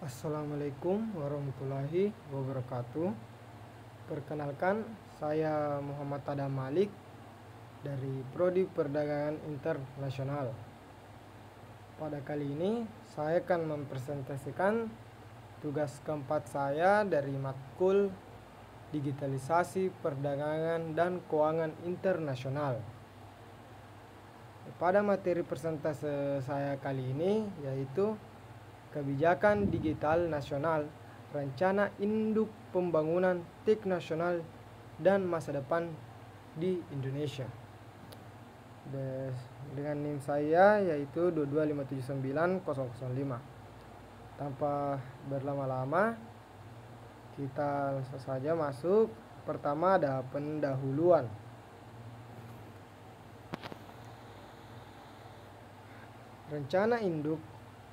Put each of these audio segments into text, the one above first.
Assalamualaikum warahmatullahi wabarakatuh. Perkenalkan, saya Muhammad Adam Malik dari Prodi Perdagangan Internasional. Pada kali ini, saya akan mempresentasikan tugas keempat saya dari matkul Digitalisasi Perdagangan dan Keuangan Internasional. Pada materi presentase saya kali ini yaitu Kebijakan Digital Nasional, Rencana Induk Pembangunan TIK Nasional dan Masa Depan di Indonesia. Dengan NIM saya yaitu 22579.005. Tanpa berlama-lama, kita langsung saja masuk. Pertama ada pendahuluan. Rencana Induk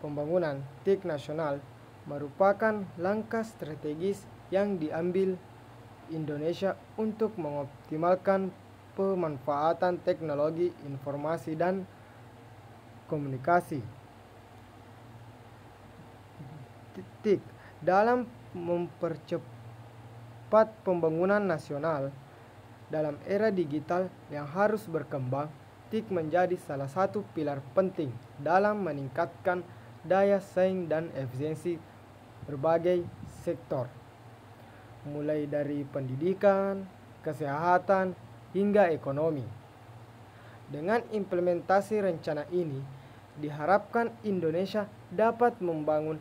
Pembangunan TIK Nasional merupakan langkah strategis yang diambil Indonesia untuk mengoptimalkan pemanfaatan teknologi informasi dan komunikasi TIK dalam mempercepat pembangunan nasional. Dalam era digital yang harus berkembang, TIK menjadi salah satu pilar penting dalam meningkatkan daya saing dan efisiensi berbagai sektor, mulai dari pendidikan, kesehatan, hingga ekonomi. Dengan implementasi rencana ini, diharapkan Indonesia dapat membangun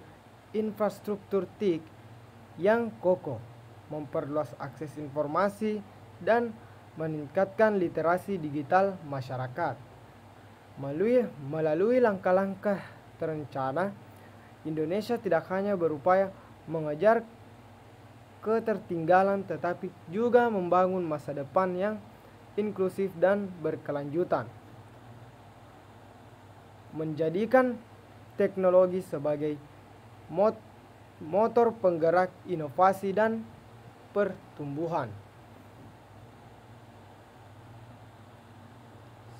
infrastruktur TIK yang kokoh, memperluas akses informasi, dan meningkatkan literasi digital masyarakat. Melalui langkah-langkah terencana, Indonesia tidak hanya berupaya mengejar ketertinggalan tetapi juga membangun masa depan yang inklusif dan berkelanjutan. Menjadikan teknologi sebagai motor penggerak inovasi dan pertumbuhan.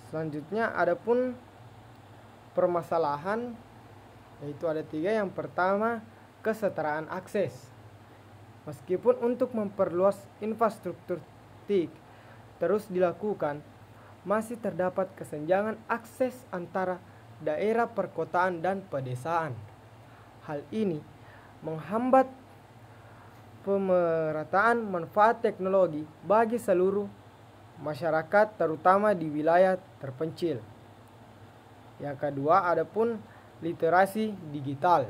Selanjutnya adapun permasalahan, yaitu ada 3. Yang pertama, kesetaraan akses. Meskipun untuk memperluas infrastruktur TIK terus dilakukan, masih terdapat kesenjangan akses antara daerah perkotaan dan pedesaan. Hal ini menghambat pemerataan manfaat teknologi bagi seluruh masyarakat, terutama di wilayah terpencil. Yang kedua, adapun literasi digital.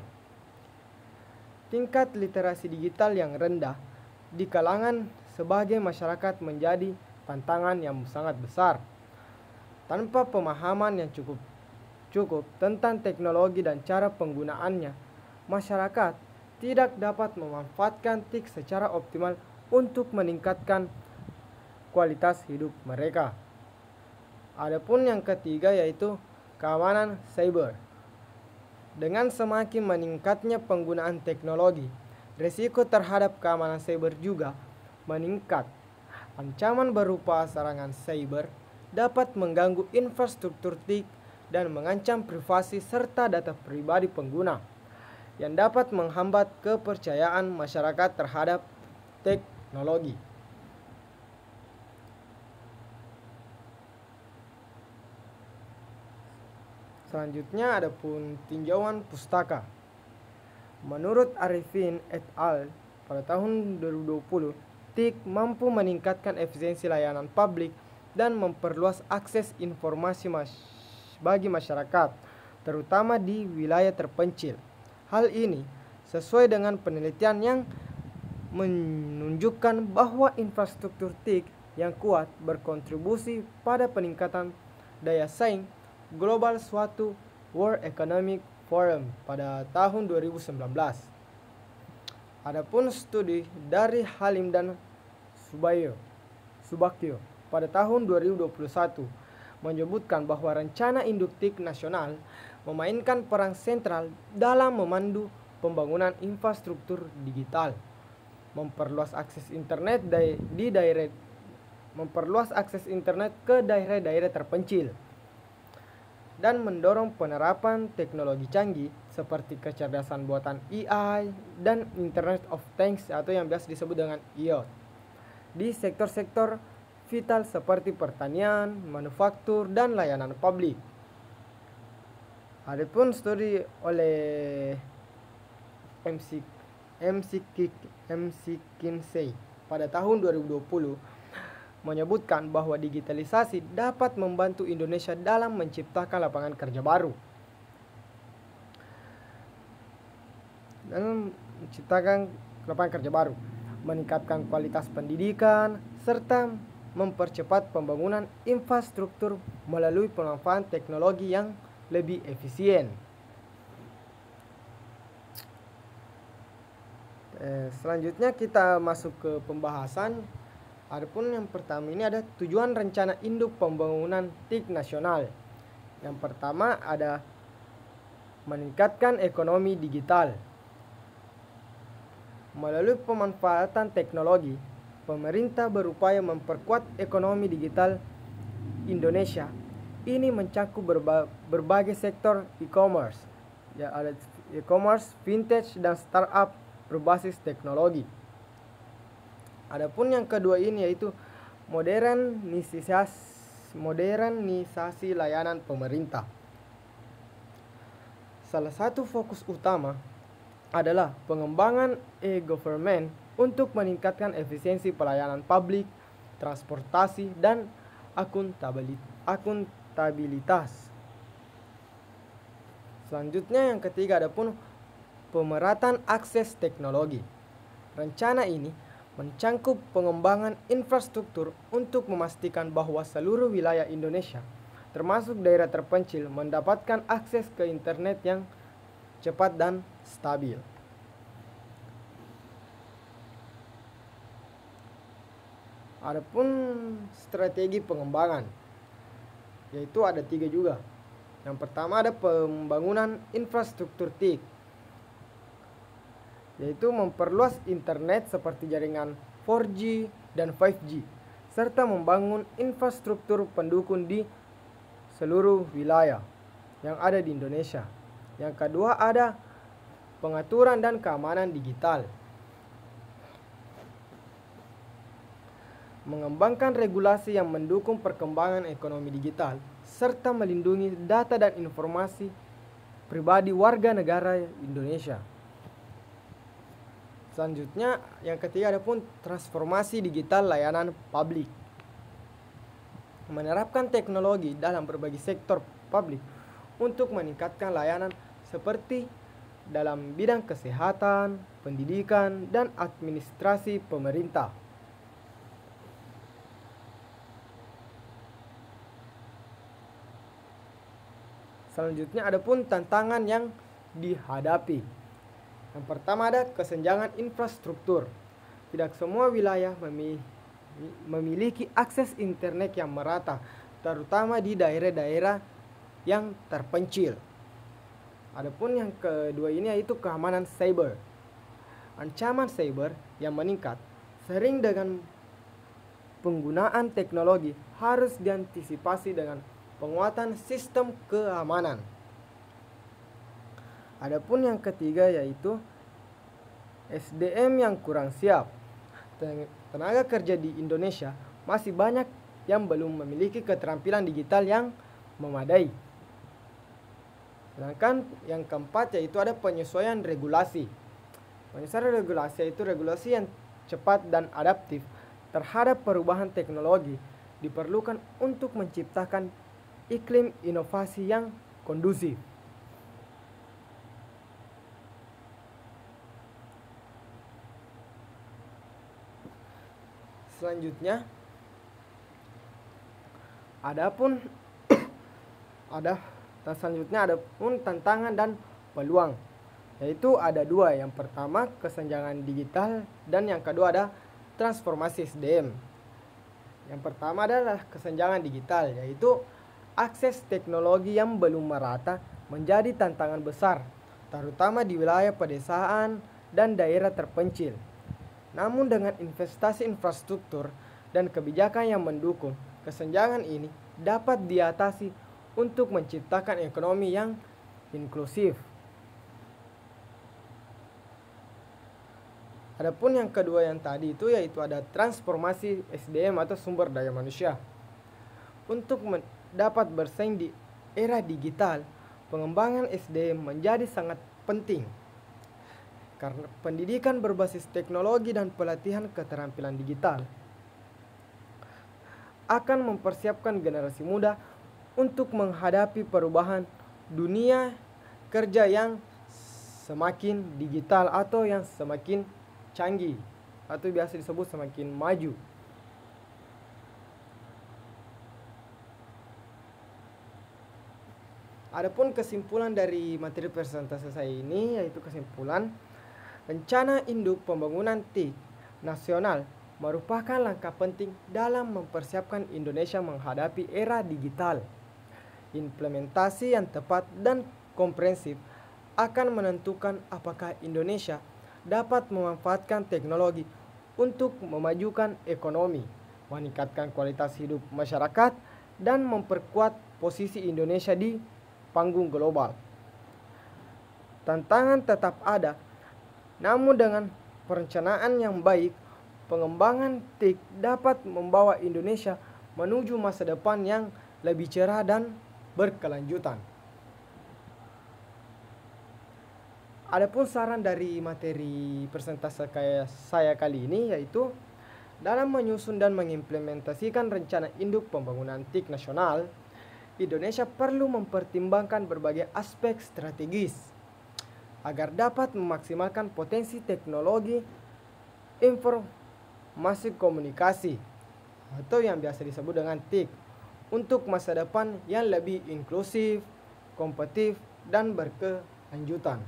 Tingkat literasi digital yang rendah di kalangan sebagai masyarakat menjadi tantangan yang sangat besar. Tanpa pemahaman yang cukup tentang teknologi dan cara penggunaannya, masyarakat tidak dapat memanfaatkan TIK secara optimal untuk meningkatkan kualitas hidup mereka. Adapun yang ketiga yaitu keamanan cyber. Dengan semakin meningkatnya penggunaan teknologi, risiko terhadap keamanan cyber juga meningkat. Ancaman berupa serangan cyber dapat mengganggu infrastruktur TIK dan mengancam privasi serta data pribadi pengguna, yang dapat menghambat kepercayaan masyarakat terhadap teknologi. Selanjutnya adapun tinjauan pustaka. Menurut Arifin et al. Pada tahun 2020, TIK mampu meningkatkan efisiensi layanan publik dan memperluas akses informasi bagi masyarakat, terutama di wilayah terpencil. Hal ini sesuai dengan penelitian yang menunjukkan bahwa infrastruktur TIK yang kuat berkontribusi pada peningkatan daya saing global suatu World Economic Forum pada tahun 2019. Adapun studi dari Halim dan Subakyo pada tahun 2021 menyebutkan bahwa rencana induk TIK nasional memainkan peran sentral dalam memandu pembangunan infrastruktur digital, memperluas akses internet memperluas akses internet ke daerah-daerah terpencil, dan mendorong penerapan teknologi canggih seperti kecerdasan buatan AI dan Internet of Things atau yang biasa disebut dengan IoT di sektor-sektor vital seperti pertanian, manufaktur, dan layanan publik. Adapun studi oleh McKinsey pada tahun 2020 menyebutkan bahwa digitalisasi dapat membantu Indonesia dalam menciptakan lapangan kerja baru meningkatkan kualitas pendidikan, serta mempercepat pembangunan infrastruktur melalui pemanfaatan teknologi yang lebih efisien. Selanjutnya kita masuk ke pembahasan. Adapun yang pertama ini ada tujuan rencana induk pembangunan TIK nasional. Yang pertama ada meningkatkan ekonomi digital. Melalui pemanfaatan teknologi, pemerintah berupaya memperkuat ekonomi digital Indonesia. Ini mencakup berbagai sektor e-commerce, ya ada e-commerce, vintage, dan startup berbasis teknologi. Adapun yang kedua ini yaitu modernisasi layanan pemerintah. Salah satu fokus utama adalah pengembangan e-government untuk meningkatkan efisiensi pelayanan publik, transportasi, dan akuntabilitas. Selanjutnya yang ketiga adapun pemerataan akses teknologi. Rencana ini mencakup pengembangan infrastruktur untuk memastikan bahwa seluruh wilayah Indonesia, termasuk daerah terpencil, mendapatkan akses ke internet yang cepat dan stabil. Adapun strategi pengembangan, yaitu ada 3 juga. Yang pertama ada pembangunan infrastruktur TIK, yaitu memperluas internet seperti jaringan 4G dan 5G, serta membangun infrastruktur pendukung di seluruh wilayah yang ada di Indonesia. Yang kedua ada pengaturan dan keamanan digital. Mengembangkan regulasi yang mendukung perkembangan ekonomi digital, serta melindungi data dan informasi pribadi warga negara Indonesia. Selanjutnya, yang ketiga adapun transformasi digital layanan publik. Menerapkan teknologi dalam berbagai sektor publik untuk meningkatkan layanan seperti dalam bidang kesehatan, pendidikan, dan administrasi pemerintah. Selanjutnya adapun tantangan yang dihadapi. Yang pertama ada kesenjangan infrastruktur. Tidak semua wilayah memiliki akses internet yang merata, terutama di daerah-daerah yang terpencil. Adapun yang kedua ini yaitu keamanan cyber. Ancaman cyber yang meningkat sering dengan penggunaan teknologi harus diantisipasi dengan penguatan sistem keamanan. Adapun yang ketiga yaitu SDM yang kurang siap. Tenaga kerja di Indonesia masih banyak yang belum memiliki keterampilan digital yang memadai. Sedangkan yang keempat yaitu ada penyesuaian regulasi. Penyesuaian regulasi yaitu regulasi yang cepat dan adaptif terhadap perubahan teknologi diperlukan untuk menciptakan iklim inovasi yang kondusif. Selanjutnya, adapun tantangan dan peluang, yaitu ada 2. Yang pertama kesenjangan digital dan yang kedua ada transformasi SDM. Yang pertama adalah kesenjangan digital, yaitu akses teknologi yang belum merata menjadi tantangan besar, terutama di wilayah pedesaan dan daerah terpencil. Namun dengan investasi infrastruktur dan kebijakan yang mendukung, kesenjangan ini dapat diatasi untuk menciptakan ekonomi yang inklusif. Adapun yang kedua yang tadi itu yaitu ada transformasi SDM atau sumber daya manusia. Untuk dapat bersaing di era digital, pengembangan SDM menjadi sangat penting. Karena pendidikan berbasis teknologi dan pelatihan keterampilan digital akan mempersiapkan generasi muda untuk menghadapi perubahan dunia kerja yang semakin digital atau yang semakin canggih atau biasa disebut semakin maju. Adapun kesimpulan dari materi presentasi saya ini yaitu kesimpulan rencana induk pembangunan TIK nasional merupakan langkah penting dalam mempersiapkan Indonesia menghadapi era digital. Implementasi yang tepat dan komprehensif akan menentukan apakah Indonesia dapat memanfaatkan teknologi untuk memajukan ekonomi, meningkatkan kualitas hidup masyarakat, dan memperkuat posisi Indonesia di panggung global. Tantangan tetap ada, namun dengan perencanaan yang baik, pengembangan TIK dapat membawa Indonesia menuju masa depan yang lebih cerah dan berkelanjutan. Adapun saran dari materi presentasi saya kali ini yaitu dalam menyusun dan mengimplementasikan rencana induk pembangunan TIK nasional, Indonesia perlu mempertimbangkan berbagai aspek strategis agar dapat memaksimalkan potensi teknologi informasi komunikasi atau yang biasa disebut dengan TIK untuk masa depan yang lebih inklusif, kompetitif, dan berkelanjutan.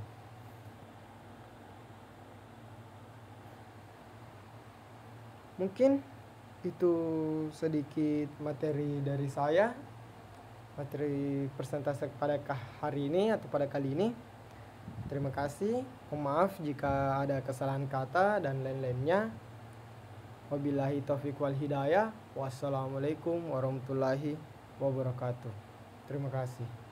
Mungkin itu sedikit materi dari saya, materi presentasi pada hari ini atau pada kali ini. Terima kasih. Mohon maaf jika ada kesalahan kata dan lain-lainnya. Wabillahi taufiq wal hidayah. Wassalamualaikum warahmatullahi wabarakatuh. Terima kasih.